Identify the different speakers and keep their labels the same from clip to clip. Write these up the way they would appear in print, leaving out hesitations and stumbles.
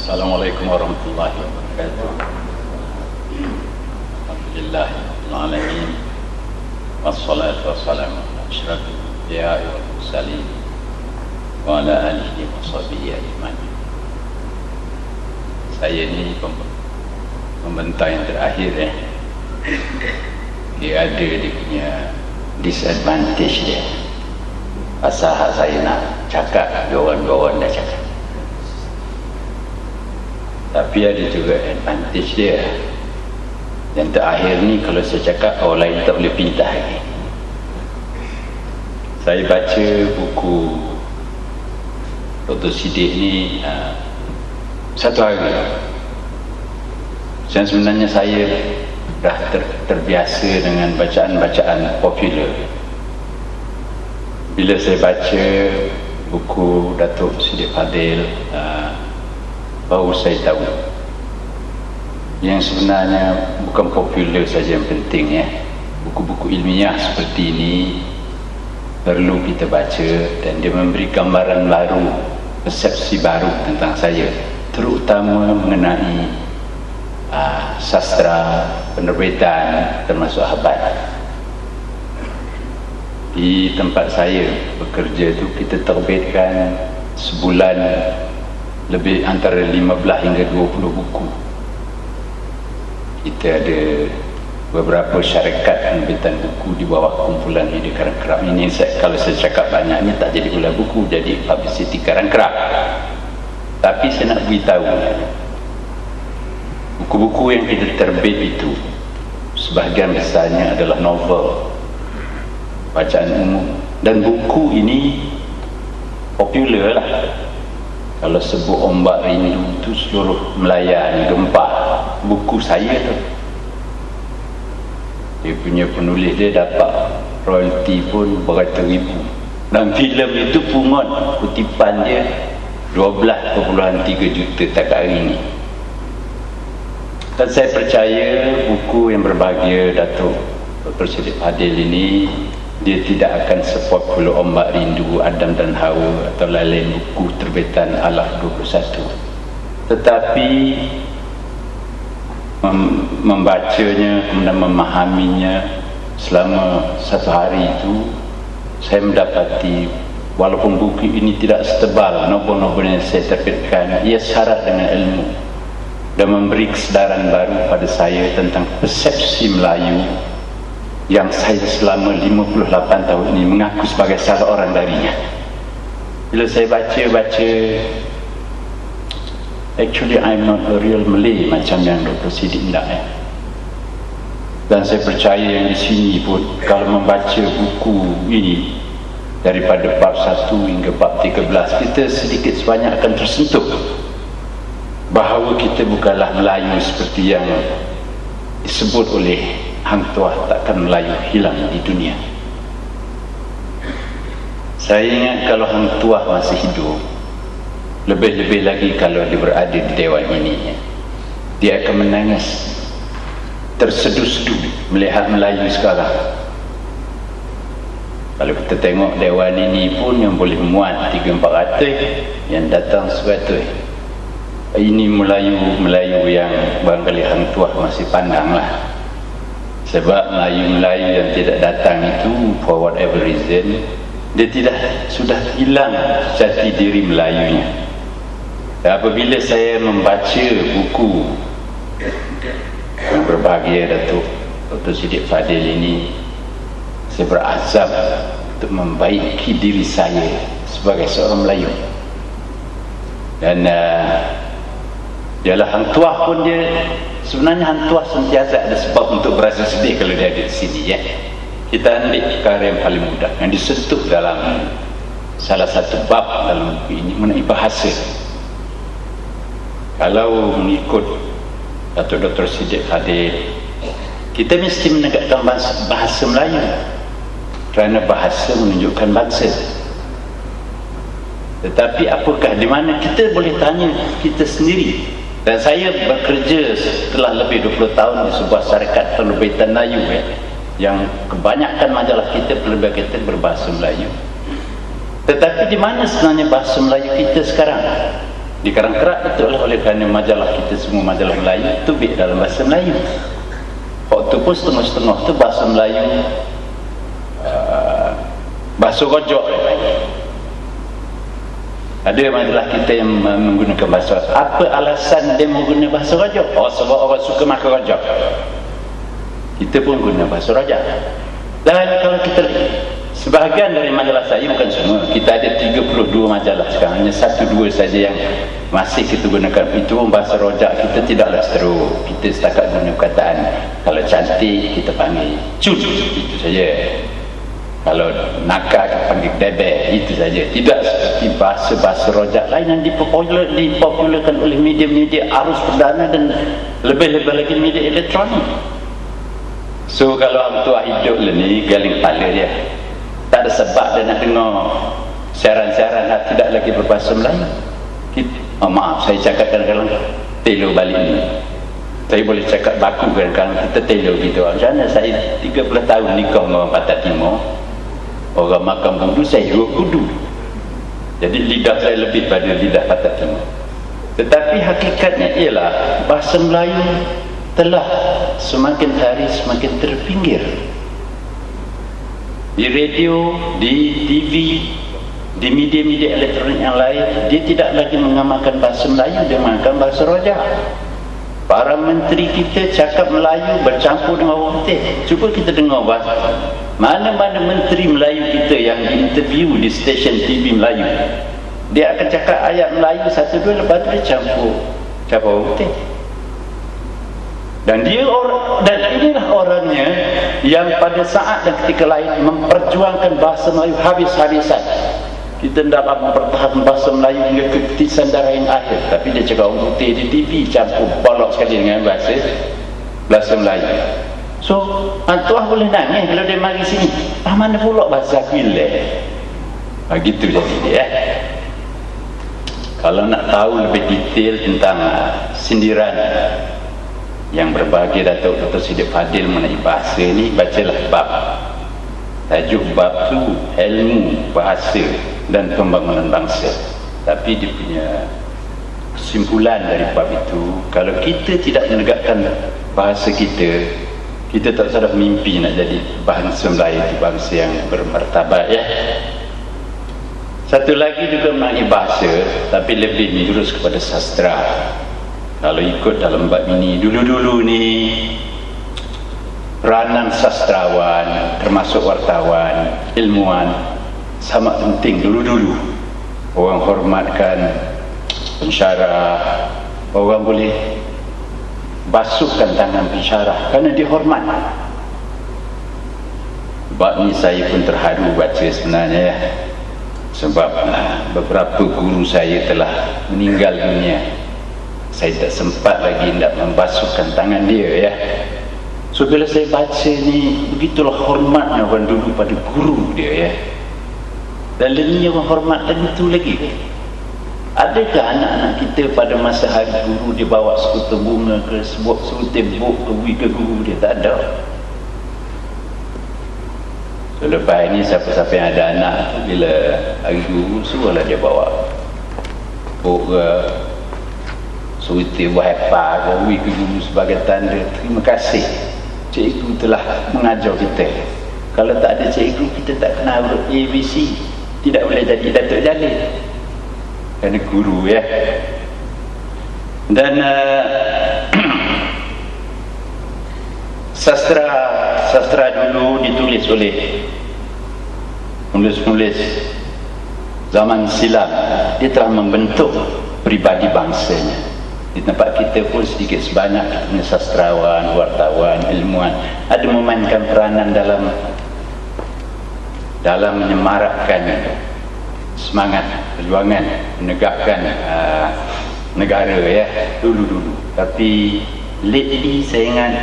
Speaker 1: Assalamualaikum warahmatullahi wabarakatuh. Alhamdulillahirrahmanirrahim. Wassalatu wassalamu ala asyrafil anbiya'i wal mursalin wa ala alihi wa sahbihi ajma'in. Saya ni pembentang yang terakhir Dia ada dia punya disadvantage dia. Pasal saya nak cakap, dua orang dah cakap. Tapi ada juga advantage dia. Yang terakhir ni kalau saya cakap, orang lain tak boleh pindah lagi. Saya baca buku Dr. Siddiq ni satu hari. Dan sebenarnya saya dah terbiasa dengan bacaan-bacaan popular. Bila saya baca buku Datuk Siddiq Fadil, baru saya tahu yang sebenarnya bukan popular saja yang penting buku-buku ilmiah seperti ini perlu kita baca, dan dia memberi gambaran baru, persepsi baru tentang saya, terutama mengenai sastra, penerbitan termasuk khabar. Di tempat saya bekerja tu kita terbitkan sebulan lebih antara 15 hingga 20 buku. Kita ada beberapa syarikat penerbitan buku di bawah kumpulan media Karang Kerap ini. Kalau saya cakap banyaknya tak jadi ulah buku, jadi publicity Karang Kerap. Tapi saya nak beritahu, buku-buku yang kita terbit itu sebahagian besarnya adalah novel, bacaan umum, dan buku ini popular lah. Kalau sebut Ombak Rindu itu seluruh Melayu gempar. Buku saya tu, dia punya penulis dia dapat royalty pun beratus-ribu, dan filem itu pungut kutipan dia 12.3 juta takat hari ini. Dan saya percaya buku yang berbahagia Datuk Dr. Siddiq Fadil ini, dia tidak akan sepopular Ombak Rindu, Adam dan Hawa atau lain-lain buku terbitan Alaf 21. Tetapi membacanya, kemudian memahaminya selama satu hari itu, saya mendapati walaupun buku ini tidak setebal novel-novel yang saya terbitkan, ia syarat dengan ilmu dan memberi kesedaran baru pada saya tentang persepsi Melayu yang saya selama 58 tahun ini mengaku sebagai salah orang darinya. Bila saya baca, actually I'm not a real Malay macam yang Dr. Siddiq nak. Dan saya percaya yang di sini pun kalau membaca buku ini daripada bab 1 hingga bab 13, kita sedikit sebanyak akan tersentuh bahawa kita bukanlah Melayu seperti yang disebut oleh Hang Tuah. Takkan Melayu hilang di dunia. Saya ingat kalau Hang Tuah masih hidup, lebih-lebih lagi kalau dia berada di dewan ini, dia akan menangis terseduh-seduh melihat Melayu sekarang. Kalau kita tengok dewan ini pun yang boleh muat 300-400, yang datang 100. Ini Melayu yang barangkali Hang Tuah masih pandang lah. Sebab Melayu-Melayu yang tidak datang itu, for whatever reason, dia sudah hilang jati diri Melayunya. Dan apabila saya membaca buku yang berbahagia Datuk Dr. Siddiq Fadil ini, saya berazam untuk membaiki diri saya sebagai seorang Melayu. Dan ialah Hang Tuah pun dia, sebenarnya Hang Tuah sentiasa ada sebab untuk berasa sedih kalau dia ada di sini. Kita ambil perkara yang paling mudah, yang disentuh dalam salah satu bab dalam buku ini mengenai bahasa. Kalau mengikut Datuk Dr. Siddiq Fadil, kita mesti menegakkan bahasa Melayu, kerana bahasa menunjukkan bangsa. Tetapi apakah, di mana kita boleh tanya kita sendiri. Dan saya bekerja setelah lebih 20 tahun di sebuah syarikat penerbitan Melayu yang kebanyakan majalah kita penerbitan berbahasa Melayu. Tetapi di mana sebenarnya bahasa Melayu kita sekarang? Di Karangkerak betul lah, oleh kerana majalah kita semua majalah Melayu tubik dalam bahasa Melayu. Waktu pun setengah-setengah tu bahasa Melayu, bahasa rojok. Ada majalah kita yang menggunakan bahasa. Apa alasan dia menggunakan bahasa rojok? Oh, sebab orang suka makan rojok. Kita pun guna bahasa rojok. Dan kalau kita, sebahagian dari majalah saya, bukan semua, kita ada 32 majalah sekarang, hanya 1-2 saja yang masih kita gunakan. Itu bahasa rojak kita tidaklah seteruk. Kita setakat guna perkataan, kalau cantik kita panggil cun, itu saja. Kalau nakal kita panggil bebek, itu saja. Tidak seperti bahasa-bahasa rojak lain yang dipopularkan oleh media-media arus perdana dan lebih-lebih lagi media elektronik. So kalau orang tua hidup ni galing kepala dia, tak ada sebab dia nak dengar siaran-siaran tidak lagi berbahasa Melayu. Maaf, saya cakap kadang-kadang telo balik ni, saya boleh cakap baku kadang-kadang kita telo gitu. Macam mana saya 30 tahun nikah dengan orang Pantai Timur, orang makan budu, saya juga budu. Jadi lidah saya lebih pada lidah Pantai Timur. Tetapi hakikatnya ialah bahasa Melayu telah semakin hari semakin terpinggir. Di radio, di TV, di media-media elektronik yang lain, dia tidak lagi mengamalkan bahasa Melayu, dia mengamalkan bahasa rojak. Para menteri kita cakap Melayu bercampur dengan orang putih. Cuba kita dengar bahasa. Mana-mana menteri Melayu kita yang diinterview di stesen TV Melayu, dia akan cakap ayat Melayu 1-2, lepas tu dia campur orang putih. Dan inilah orangnya yang pada saat dan ketika lain memperjuangkan bahasa Melayu habis-habisan. Kita dapat mempertahankan bahasa Melayu hingga ketitisan darah yang akhir, tapi dia cakap orang putih di TV campur balok sekali dengan bahasa Melayu. So, tuah boleh nangis kalau dia mari sini. Mana pula bahasa Pilih? Begitu jadi dia. Kalau nak tahu lebih detail tentang sindiran yang berbahagia Datuk Dr. Siddiq Fadil mengenai bahasa ni, bacalah bab. Tajuk bab tu ilmu bahasa dan pembangunan bangsa. Tapi dia punya kesimpulan dari bab itu, kalau kita tidak menegakkan bahasa kita, kita tak sadar mimpi nak jadi bangsa Melayu itu bangsa yang bermartabat ya. Satu lagi juga mengenai bahasa, tapi lebih menjurus kepada sastra. Kalau ikut dalam bab ini, dulu-dulu ni peranan sastrawan, termasuk wartawan, ilmuwan, sangat penting dulu-dulu. Orang hormatkan pensyarah, orang boleh basuhkan tangan pensyarah kerana dihormat. Bab ni saya pun terharu baca sebenarnya ya. Sebab beberapa guru saya telah meninggal dunia. Saya tak sempat lagi nak membasuhkan tangan dia ya. So bila saya baca ni, begitulah hormatnya orang dulu pada guru dia ya. Dan lebihnya orang hormat lagi tu lagi. Adakah anak-anak kita pada masa hari guru dibawa sekutu bunga ke sebuah tembok ke guru dia? Tak ada. So lepas ini siapa-siapa yang ada anak tu, bila hari guru suruhlah dia bawa suruh buat apa ke guru sebagai tanda terima kasih cikgu telah mengajar kita. Kalau tak ada cikgu, kita tak kenal huruf ABC, tidak boleh jadi Datuk Jalil kerana guru ya. Dan sastra dulu ditulis oleh penulis-penulis zaman silam. Dia telah membentuk pribadi bangsanya. Di tempat kita pun sedikit sebanyak kita punya sastrawan, wartawan, ilmuwan ada memainkan peranan dalam menyemarakkan semangat perjuangan menegakkan negara ya dulu. Tapi lately saya ingat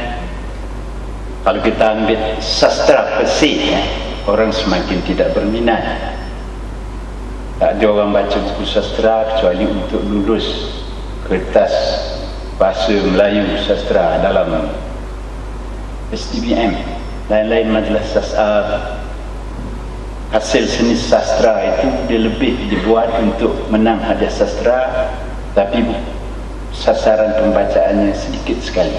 Speaker 1: kalau kita ambil sastra pesih orang semakin tidak berminat. Tak ada orang baca buku sastra kecuali untuk lulus kertas bahasa Melayu sastra dalam STBM, lain-lain majalah hasil seni sastra itu dia lebih dibuat untuk menang hadiah sastra, tapi sasaran pembacaannya sedikit sekali.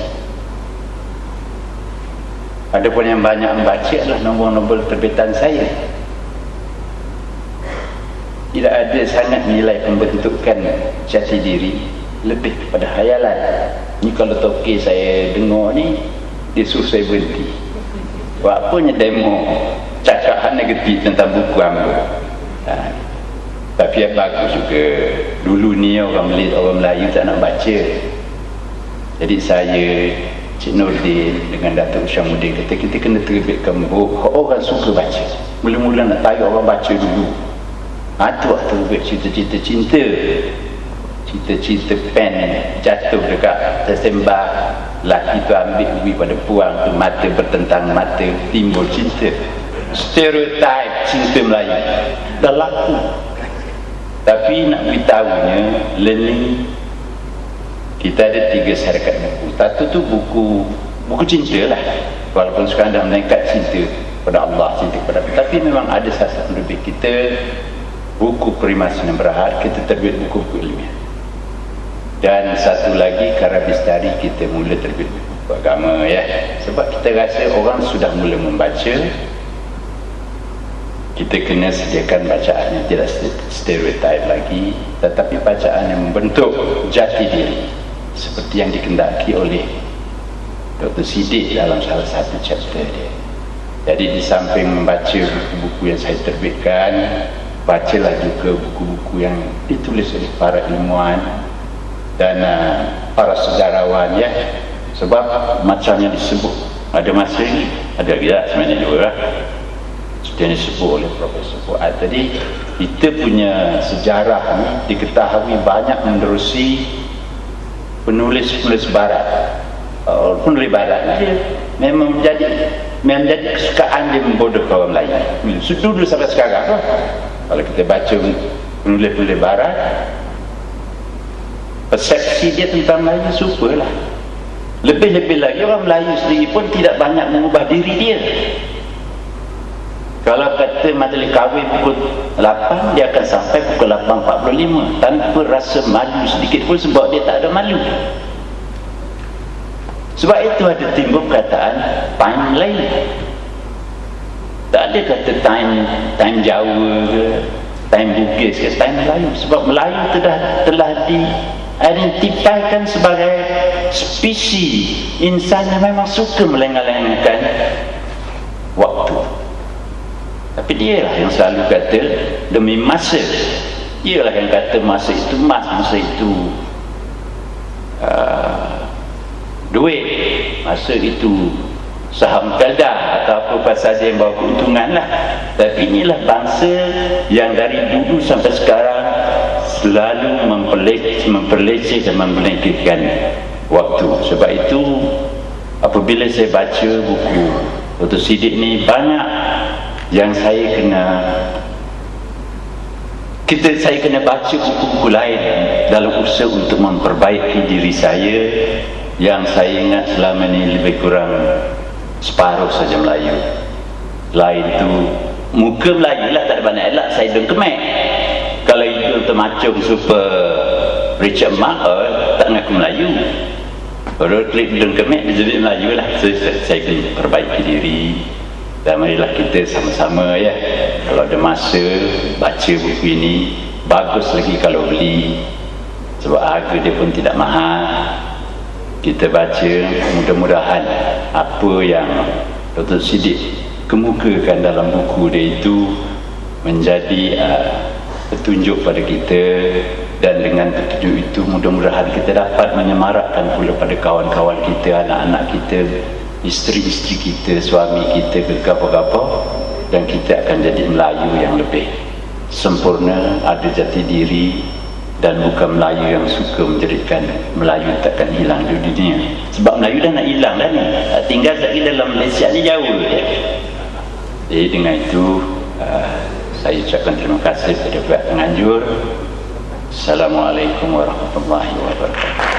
Speaker 1: Adapun yang banyak membaca adalah novel-novel terbitan saya. Tidak ada sangat nilai pembentukan jati diri, lebih kepada khayalan. Ni kalau toke saya dengar ni, dia suruh saya berhenti. Buat apanya demo cakap negatif tentang buku hamba. Tapi yang bagus juga, dulu ni orang Melayu tak nak baca. Jadi saya, Cik Nordin dengan Datuk Usyamuddin kata kita kena terbitkan buku orang suka baca. Mula-mula nak tarik orang baca dulu. Itu lah terbit cerita-cerita cinta. Cerita-cerita pen jatuh dekat tersembah, laki tu ambil ubi pada puang tu, mata bertentang mata, timbul cinta. Stereotip cinta Melayu dah laku. Tapi nak beritahunya, learning kita ada 3 syarikat buku. Satu tu buku cinta lah, walaupun sekarang dah meningkat cinta pada Allah, cinta kepada kita. Tapi memang ada sasaran lebih. Kita buku Perimasan yang Berhad, kita terbit buku-buku ilmiah. Dan satu lagi Karabistari, kita mula terbit buku agama ya. Sebab kita rasa orang sudah mula membaca, kita kena sediakan bacaan yang tidak stereotip lagi, tetapi bacaan yang membentuk jati diri seperti yang dikendaki oleh Dr. Siddiq dalam salah satu chapter dia. Jadi di samping membaca buku-buku yang saya terbitkan, bacalah juga buku-buku yang ditulis oleh para ilmuwan dan para sejarawan ya. Sebab macam yang disebut, ada masa ini, ada juga sebenarnya juga yang disebut oleh Profesor Fuad tadi, kita punya sejarah ni diketahui banyak menerusi penulis-penulis barat. Penulis barat dia memang menjadi kesukaan dia membodohkan orang lain. Dulu sampai sekarang kalau kita baca penulis-penulis barat, persepsi dia tentang Melayu super lah. Lebih-lebih lagi orang Melayu sendiri pun tidak banyak mengubah diri dia. Kalau kata majlis kahwin pukul 8, dia akan sampai pukul 8.45 tanpa rasa malu sedikit pun, sebab dia tak ada malu. Sebab itu ada timbul perkataan time lain. Tak ada kata time Jawa ke, time Bugis ke, time Melayu. Sebab Melayu telah diidentifikasikan sebagai spesies insan yang memang suka melengah-lengahkan waktu. Tapi dialah yang selalu kata demi masa. Dialah yang kata masa itu masa itu duit, masa itu saham pelda atau apa sahaja yang bawa keuntungan lah. Tapi inilah bangsa yang dari dulu sampai sekarang selalu memperleceh dan memperlengkitkan waktu. Sebab itu apabila saya baca buku Dr. Siddiq ni, banyak yang saya kena baca buku-buku lain dalam usaha untuk memperbaiki diri saya, yang saya ingat selama ni lebih kurang separuh saja Melayu. Lain tu muka Melayu lah, tak ada banyak elak, saya dengkemek. Kalau itu termacung super Richard Mark, tak ngaku Melayu. Kalau klik dengkemek, dia jadi Melayu lah. Saya kena perbaiki diri. Dan marilah kita sama-sama ya, kalau ada masa baca buku ini. Bagus lagi kalau beli, sebab harga dia pun tidak mahal. Kita baca, mudah-mudahan apa yang Dr. Siddiq kemukakan dalam buku dia itu menjadi petunjuk pada kita. Dan dengan petunjuk itu mudah-mudahan kita dapat menyemarakkan pula pada kawan-kawan kita, anak-anak kita, isteri-isteri kita, suami kita ke apa-apa, dan kita akan jadi Melayu yang lebih sempurna, ada jati diri, dan bukan Melayu yang suka menjadikan Melayu takkan hilang di dunia. Sebab Melayu dah nak hilang dah ni, tinggal lagi dalam Malaysia ni jauh je. Jadi dengan itu saya ucapkan terima kasih kepada pihak penganjur. Assalamualaikum warahmatullahi wabarakatuh.